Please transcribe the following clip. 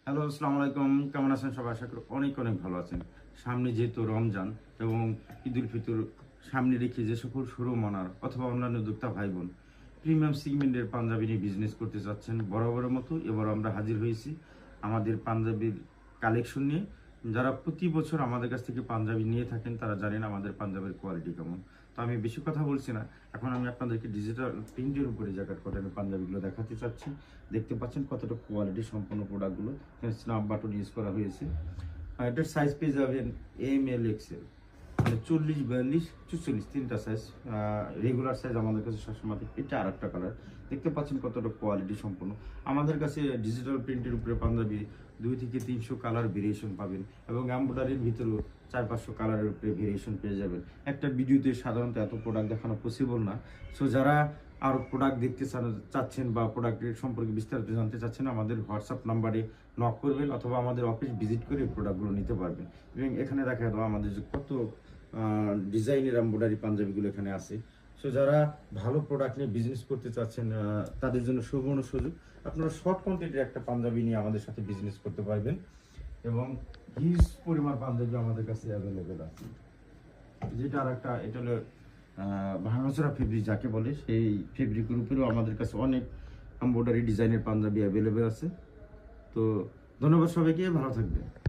Hello, আসসালামু আলাইকুম। কেমন আছেন সবাই? আশা করি অনেক অনেক ভালো আছেন। সামনে যেহেতু রমজান এবং ঈদ উল ফিতর সামনে রেখে যে সকল শোরুম ওনার অথবা অন্যান্য উদ্যোক্তা ভাই বোন প্রিমিয়াম সেগমেন্টের পাঞ্জাবি নিয়ে বিজনেস করতে চাচ্ছেন, বরাবরের মতো এবার আমরা হাজির হয়েছি আমাদের পাঞ্জাবির কালেকশন নিয়ে। যারা প্রতি বছর আমাদের কাছ থেকে পাঞ্জাবি নিয়ে থাকেন তারা জানেন আমাদের পাঞ্জাবের কোয়ালিটি কেমন। তো আমি বেশি কথা বলছি না, এখন আমি আপনাদেরকে ডিজিটাল প্রিন্টের উপরে জ্যাকেট কটনের পাঞ্জাবিগুলো দেখাতে চাচ্ছি। দেখতে পাচ্ছেন কতটা কোয়ালিটি সম্পন্ন প্রোডাক্টগুলো। এখানে স্ন্যাপ বাটন ইউজ করা হয়েছে। আর এটার সাইজ পেয়ে যাবেন এম এল এক্সেল, মানে 40, 42, 44 তিনটা সাইজ। রেগুলার সাইজ আমাদের কাছে সবসময় থাকে। এটা আর একটা কালার। দেখতে পাচ্ছেন কতটা কোয়ালিটি সম্পন্ন। আমাদের কাছে ডিজিটাল প্রিন্টের উপরে পাঞ্জাবি 200 থেকে 300 কালার ভেরিয়েশন পাবেন এবং এমব্রয়ডারির ভিতরেও 400-500 কালারের উপরে ভেরিয়েশন পেয়ে যাবেন। একটা ভিডিওতে সাধারণত এত প্রোডাক্ট দেখানো পসিবল না। সো যারা আরও প্রোডাক্ট দেখতে চাচ্ছেন বা প্রোডাক্টের সম্পর্কে বিস্তারিত জানতে চাচ্ছেন, আমাদের হোয়াটসঅ্যাপ নাম্বারে নক করবেন অথবা আমাদের অফিস ভিজিট করে প্রোডাক্টগুলো নিতে পারবেন। এবং এখানে দেখা দেওয়া আমাদের যে কত ডিজাইনের এমব্রয়ডারি পাঞ্জাবিগুলো এখানে আছে। সো যারা ভালো প্রোডাক্ট নিয়ে বিজনেস করতে চাচ্ছেন তাদের জন্য সুবর্ণ সুযোগ। আপনারা শর্ট কোয়ান্টিটির একটা পাঞ্জাবি নিয়ে আমাদের সাথে বিজনেস করতে পারবেন এবং হিউজ পরিমাণ পাঞ্জাবি আমাদের কাছে অ্যাভেলেবেল আছে। যেটা আর একটা, এটা হলো ভাঙাচোরা ফেব্রিক যাকে বলে, সেই ফেব্রিকের উপরেও আমাদের কাছে অনেক এমব্রয়ডারি ডিজাইনের পাঞ্জাবি অ্যাভেলেবেল আছে। তো ধন্যবাদ সবাইকে, ভালো থাকবেন।